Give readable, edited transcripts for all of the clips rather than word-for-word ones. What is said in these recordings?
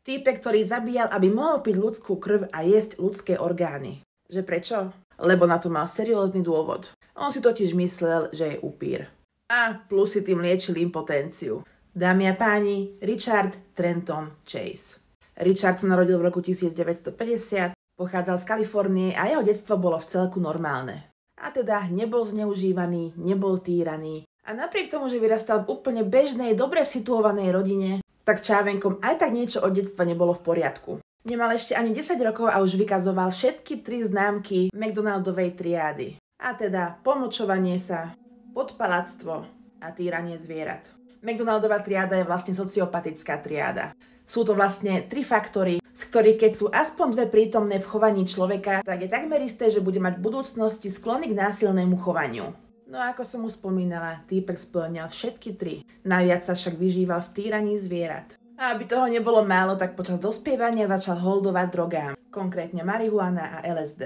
Týpek, ktorý zabíjal, aby mohol piť ľudskú krv a jesť ľudské orgány. Že prečo? Lebo na to mal seriózny dôvod. On si totiž myslel, že je upír. A plus si tým liečil impotenciu. Dámy a páni, Richard Trenton Chase. Richard sa narodil v roku 1950, pochádzal z Kalifornie a jeho detstvo bolo v celku normálne. A teda nebol zneužívaný, nebol týraný. A napriek tomu, že vyrastal v úplne bežnej, dobre situovanej rodine, tak Čávenkom aj tak niečo od detstva nebolo v poriadku. Nemal ešte ani 10 rokov a už vykazoval všetky 3 známky McDonaldovej triády. A teda pomlčovanie sa, podpaľactvo a týranie zvierat. McDonaldová triáda je vlastne sociopatická triáda. Sú to vlastne 3 faktory, z ktorých keď sú aspoň 2 prítomné v chovaní človeka, tak je takmer isté, že bude mať v budúcnosti sklony k násilnému chovaniu. No a ako som už spomínala, týpek spĺňal všetky 3. Najviac sa však vyžíval v týraní zvierat. A aby toho nebolo málo, tak počas dospievania začal holdovať drogám, konkrétne marihuana a LSD.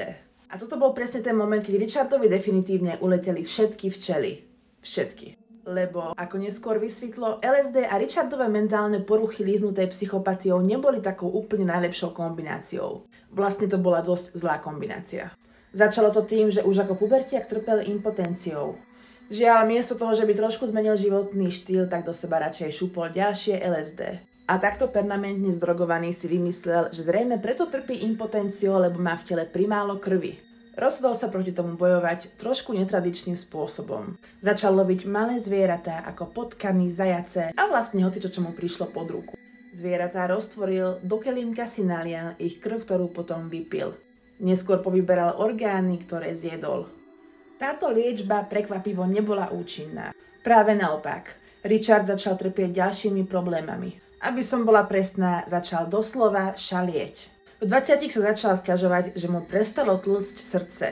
A toto bol presne ten moment, keď Richardovi definitívne uleteli všetky včely. Všetky. Lebo, ako neskôr vysvetlo, LSD a Richardove mentálne poruchy líznuté psychopatiou neboli takou úplne najlepšou kombináciou. Vlastne to bola dosť zlá kombinácia. Začalo to tým, že už ako pubertiak trpel impotenciou. Žiaľ, miesto toho, že by trošku zmenil životný štýl, tak do seba radšej šupol ďalšie LSD. A takto permanentne zdrogovaný si vymyslel, že zrejme preto trpí impotenciou, lebo má v tele primálo krvi. Rozhodol sa proti tomu bojovať trošku netradičným spôsobom. Začal loviť malé zvieratá ako potkany, zajace a vlastne hocičo, čo mu prišlo pod ruku. Zvieratá roztvoril, do kelímka si nalial ich krv, ktorú potom vypil. Neskôr povyberal orgány, ktoré zjedol. Táto liečba prekvapivo nebola účinná. Práve naopak, Richard začal trpieť ďalšími problémami. Aby som bola presná, začal doslova šalieť. V 20 sa začal sťažovať, že mu prestalo tlcť srdce.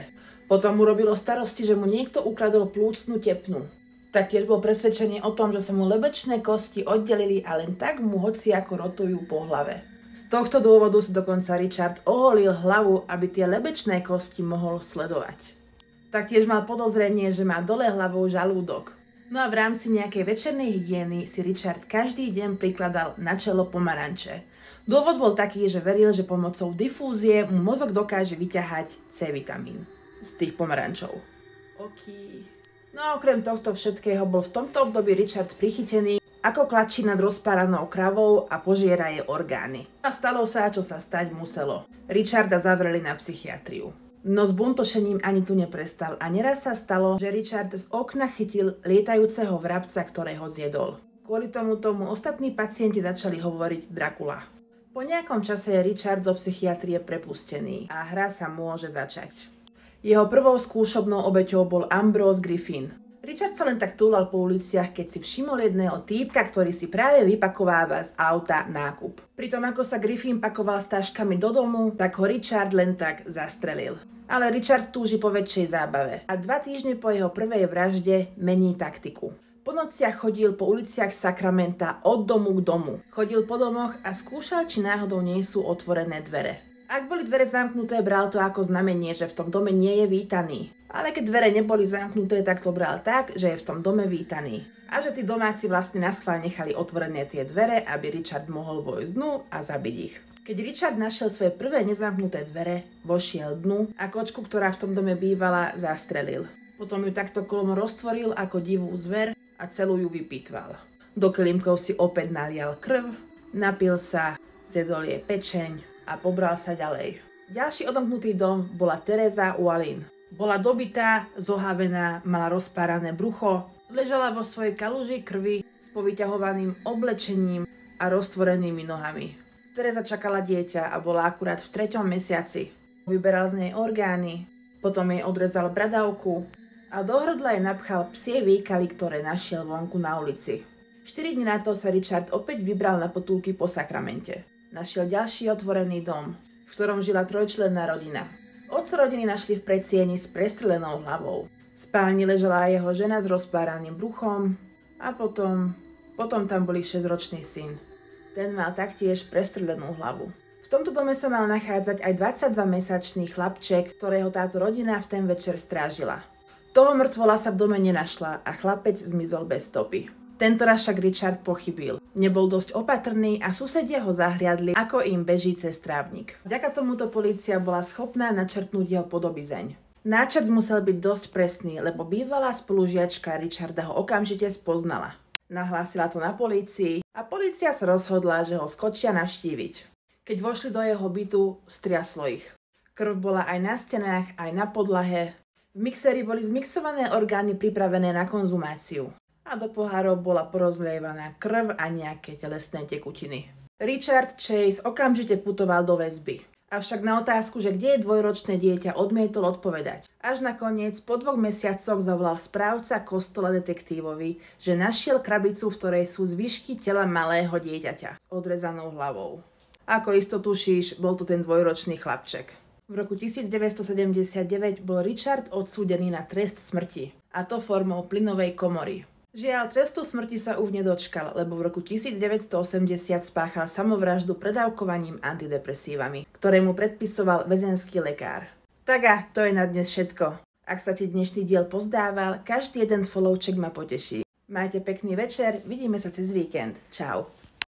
Potom mu robilo starosti, že mu niekto ukradol plúcnu tepnu. Taktiež bol presvedčený o tom, že sa mu lebečné kosti oddelili a len tak mu hociako rotujú po hlave. Z tohto dôvodu si dokonca Richard oholil hlavu, aby tie lebečné kosti mohol sledovať. Taktiež mal podozrenie, že má dole hlavou žalúdok. No a v rámci nejakej večernej hygieny si Richard každý deň prikladal na čelo pomaranče. Dôvod bol taký, že veril, že pomocou difúzie mu mozog dokáže vyťahať C vitamín z tých pomarančov. No a okrem tohto všetkého bol v tomto období Richard prichytený, ako klačí nad rozpáranou kravou a požiera jej orgány. A stalo sa, čo sa stať muselo. Richarda zavreli na psychiatriu. No s buntošením ani tu neprestal a neraz sa stalo, že Richard z okna chytil lietajúceho vrabca, ktorého zjedol. Kvôli tomu ostatní pacienti začali hovoriť Dracula. Po nejakom čase je Richard zo psychiatrie prepustený a hra sa môže začať. Jeho prvou skúšobnou obeťou bol Ambrose Griffin. Richard sa len tak túlal po uliciach, keď si všimol jedného týpka, ktorý si práve vypakováva z auta nákup. Pritom ako sa Griffin pakoval s taškami do domu, tak ho Richard len tak zastrelil. Ale Richard túži po väčšej zábave a 2 týždne po jeho prvej vražde mení taktiku. Po nociach chodil po uliciach Sacramenta od domu k domu. Chodil po domoch a skúšal, či náhodou nie sú otvorené dvere. Ak boli dvere zamknuté, bral to ako znamenie, že v tom dome nie je vítaný. Ale keď dvere neboli zamknuté, tak to bral tak, že je v tom dome vítaný. A že tí domáci vlastne naschvál nechali otvorené tie dvere, aby Richard mohol vojsť dnu a zabiť ich. Keď Richard našiel svoje prvé nezamknuté dvere, vošiel dnu a kočku, ktorá v tom dome bývala, zastrelil. Potom ju takto kolom roztvoril ako divú zver a celú ju vypitval. Do kelímkov si opäť nalial krv, napil sa, zjedol jej pečeň a pobral sa ďalej. Ďalší odomknutý dom bola Teresa Wallin. Bola dobitá, zohavená, mala rozpárané brucho, ležala vo svojej kaluži krvi s povyťahovaným oblečením a roztvorenými nohami. Teresa čakala dieťa a bola akurát v 3. mesiaci. Vyberal z nej orgány, potom jej odrezal bradavku a do hrdla jej napchal psie výkaly, ktoré našiel vonku na ulici. 4 dní na to sa Richard opäť vybral na potulky po Sakramente. Našiel ďalší otvorený dom, v ktorom žila 3-členná rodina. Otco rodiny našli v predsieni s prestrelenou hlavou. V spálni ležela jeho žena s rozpáraným bruchom a potom tam bol 6-ročný syn. Ten mal taktiež prestrelenú hlavu. V tomto dome sa mal nachádzať aj 22-mesačný chlapček, ktorého táto rodina v ten večer strážila. Toho mŕtvola sa v dome nenašla a chlapec zmizol bez stopy. Tentoraz však Richard pochybil. Nebol dosť opatrný a susedia ho zahliadli, ako im beží cez trávnik. Vďaka tomuto polícia bola schopná načrtnúť jeho podobizeň. Náčrt musel byť dosť presný, lebo bývalá spolužiačka Richarda ho okamžite spoznala. Nahlásila to na polícii a polícia sa rozhodla, že ho skočia navštíviť. Keď vošli do jeho bytu, striaslo ich. Krv bola aj na stenách, aj na podlahe. V mixéri boli zmixované orgány pripravené na konzumáciu. A do pohárov bola porozlievaná krv a nejaké telesné tekutiny. Richard Chase okamžite putoval do väzby. Avšak na otázku, že kde je dvojročné dieťa, odmietol odpovedať. Až nakoniec po 2 mesiacoch zavolal správca kostola detektívovi, že našiel krabicu, v ktorej sú zvyšky tela malého dieťaťa s odrezanou hlavou. Ako isto tušíš, bol to ten dvojročný chlapček. V roku 1979 bol Richard odsúdený na trest smrti, a to formou plynovej komory. Žiaľ, trestu smrti sa už nedočkal, lebo v roku 1980 spáchal samovraždu predávkovaním antidepresívami, ktoré mu predpisoval väzenský lekár. Tak a to je na dnes všetko. Ak sa ti dnešný diel pozdával, každý jeden followček ma poteší. Majte pekný večer, vidíme sa cez víkend. Čau.